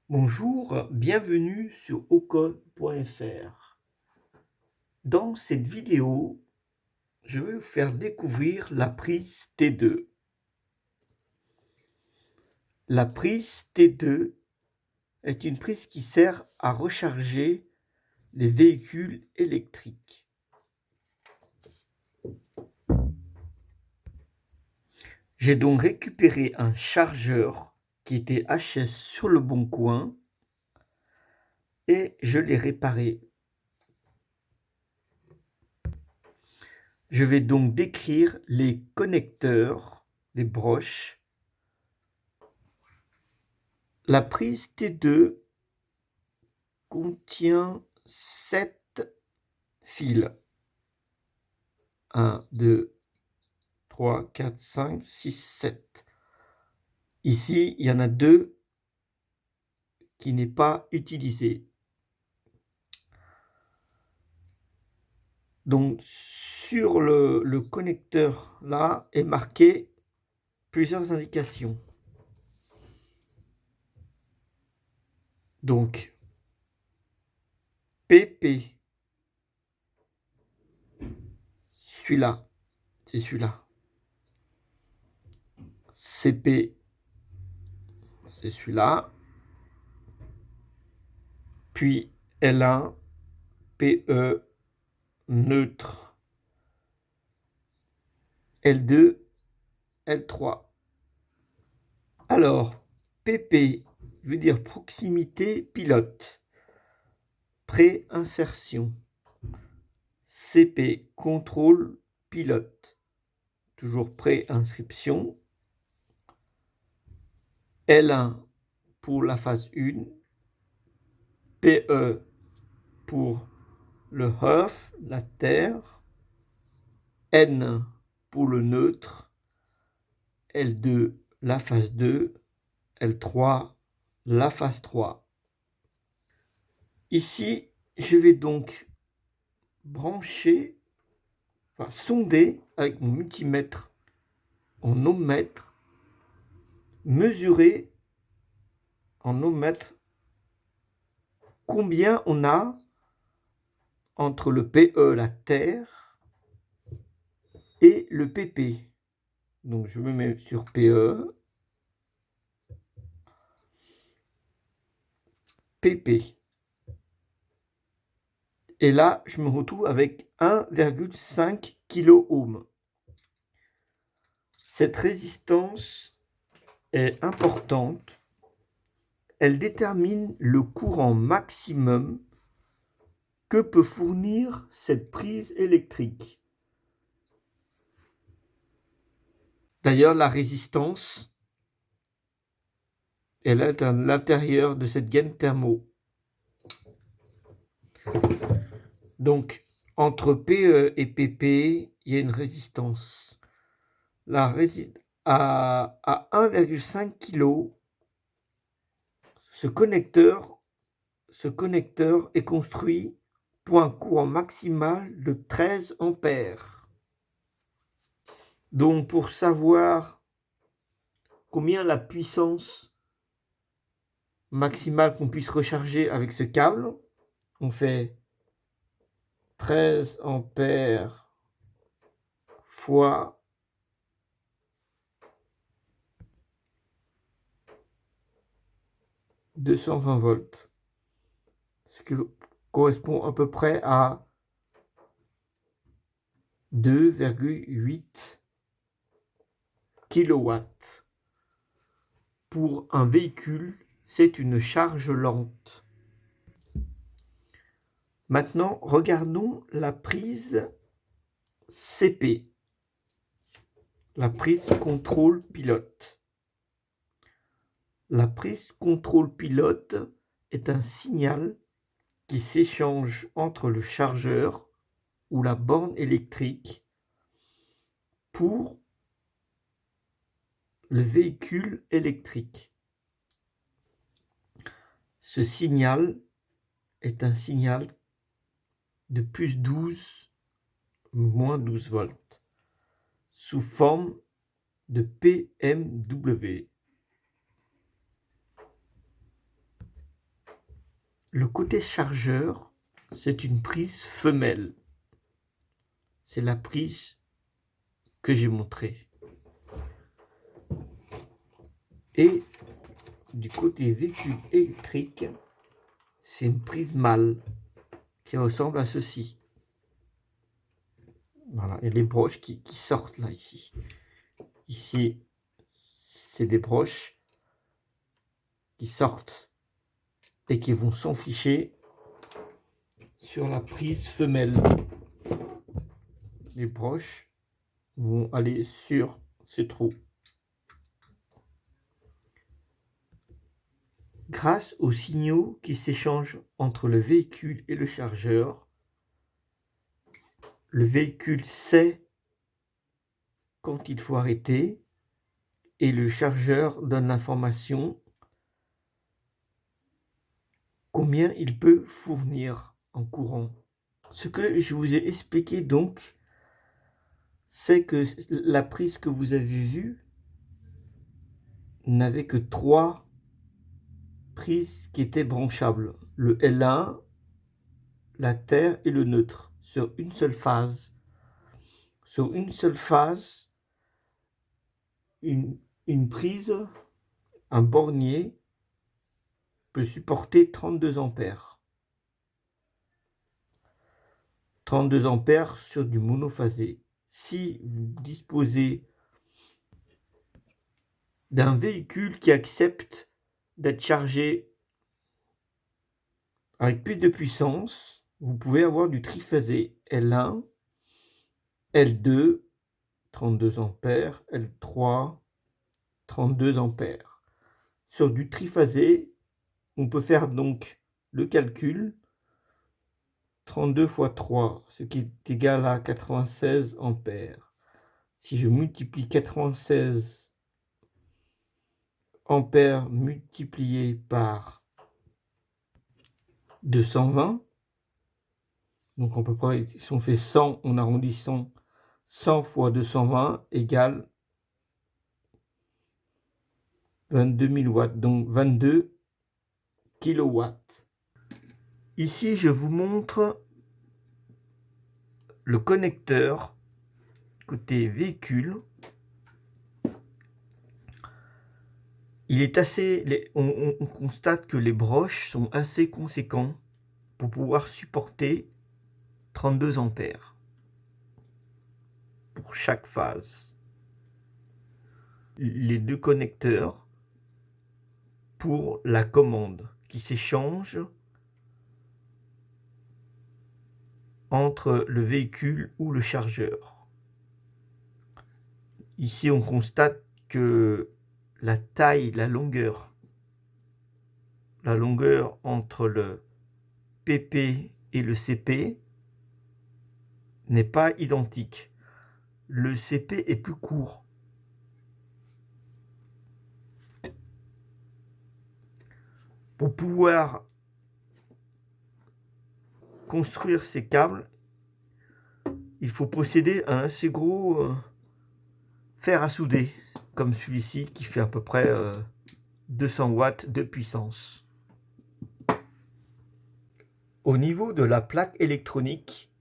Bonjour, bienvenue sur ocode.fr. Dans cette vidéo, je vais vous faire découvrir la prise T2. La prise T2 est une prise qui sert à recharger les véhicules électriques. J'ai donc récupéré un chargeur qui était HS sur le bon coin et je l'ai réparé. Je vais donc décrire les connecteurs, les broches. La prise T2 contient 7 fils. 1, 2, 3, 4, 5, 6, 7. Ici, il y en a 2 qui n'est pas utilisé. Donc, sur le connecteur là est marqué plusieurs indications. Donc, PP, celui-là, c'est celui-là. CP, c'est celui-là. Puis L1, PE, neutre. L2, L3. Alors, PP veut dire proximité pilote, pré-insertion. CP, contrôle pilote, toujours pré-inscription. L1 pour la phase 1. PE pour le Earth, la Terre. N pour le neutre. L2, la phase 2. L3, la phase 3. Ici, je vais donc brancher, sonder avec mon multimètre en ohmmètre, mesurer en ohmmètre combien on a entre le PE, la Terre, et le PP. Donc je me mets sur PE, PP. Et là, je me retrouve avec 1,5 kΩ. Cette résistance est importante. Elle détermine le courant maximum que peut fournir cette prise électrique. D'ailleurs, la résistance, elle est à l'intérieur de cette gaine thermo. Donc, entre PE et PP, il y a une résistance. À 1,5 kg, ce connecteur est construit pour un courant maximal de 13 ampères. Donc, pour savoir combien la puissance maximale qu'on puisse recharger avec ce câble, on fait 13 ampères fois 220 volts, ce qui correspond à peu près à 2,8 kW. Pour un véhicule, c'est une charge lente. Maintenant, regardons la prise CP, la prise contrôle pilote. La prise contrôle pilote est un signal qui s'échange entre le chargeur ou la borne électrique pour le véhicule électrique. Ce signal est un signal de plus 12, moins 12 volts, sous forme de PMW. Le côté chargeur, c'est une prise femelle. C'est la prise que j'ai montrée. Et du côté véhicule électrique, c'est une prise mâle qui ressemble à ceci. Voilà, et les broches qui sortent là, ici. Ici, c'est des broches qui sortent et qui vont s'enficher sur la prise femelle. Les broches vont aller sur ces trous. Grâce aux signaux qui s'échangent entre le véhicule et le chargeur, le véhicule sait quand il faut arrêter et le chargeur donne l'information combien il peut fournir en courant. Ce que je vous ai expliqué donc, c'est que la prise que vous avez vue n'avait que 3 prises qui étaient branchables. Le L1, la terre et le neutre, sur une seule phase. Sur une seule phase, une prise, un bornier, peut supporter 32 ampères. 32 ampères sur du monophasé. Si vous disposez d'un véhicule qui accepte d'être chargé avec plus de puissance, vous pouvez avoir du triphasé L1, L2, 32 ampères, L3, 32 ampères. Sur du triphasé, on peut faire donc le calcul 32 fois 3, ce qui est égal à 96 ampères. Si je multiplie 96 ampères multiplié par 220, donc à peu près, si on fait 100 en arrondissant, 100 fois 220 égale 22 000 watts, donc 22 kilowatts. Ici, je vous montre le connecteur côté véhicule. Il est assez, on constate que les broches sont assez conséquents pour pouvoir supporter 32 ampères pour chaque phase. Les 2 connecteurs pour la commande qui s'échangent entre le véhicule ou le chargeur. Ici, on constate que la taille, la longueur entre le PP et le CP n'est pas identique. Le CP est plus court. Pour pouvoir construire ces câbles, il faut posséder un assez gros fer à souder, comme celui-ci qui fait à peu près 200 watts de puissance. Au niveau de la plaque électronique,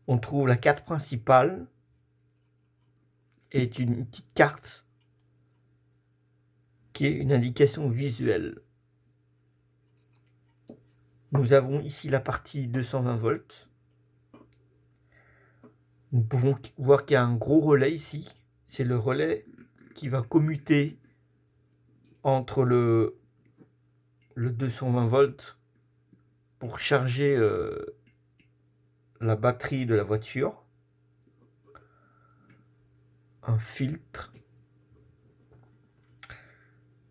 on trouve la carte principale est une petite carte qui est une indication visuelle. Nous avons ici la partie 220 volts. Nous pouvons voir qu'il y a un gros relais ici. C'est le relais qui va commuter entre le 220 volts pour charger la batterie de la voiture. Un filtre.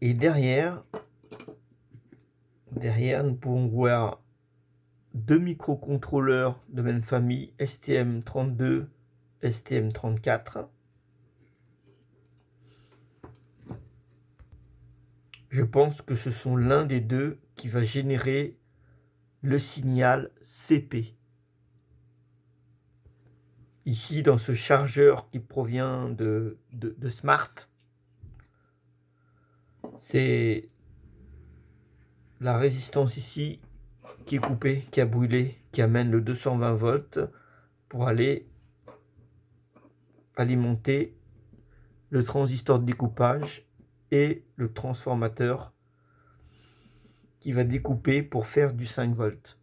Et derrière, nous pouvons voir 2 microcontrôleurs de même famille, STM32, STM34. Je pense que ce sont l'un des deux qui va générer le signal CP. Ici, dans ce chargeur qui provient de Smart, c'est la résistance ici qui est coupée, qui a brûlé, qui amène le 220 volts pour aller alimenter le transistor de découpage et le transformateur qui va découper pour faire du 5 volts.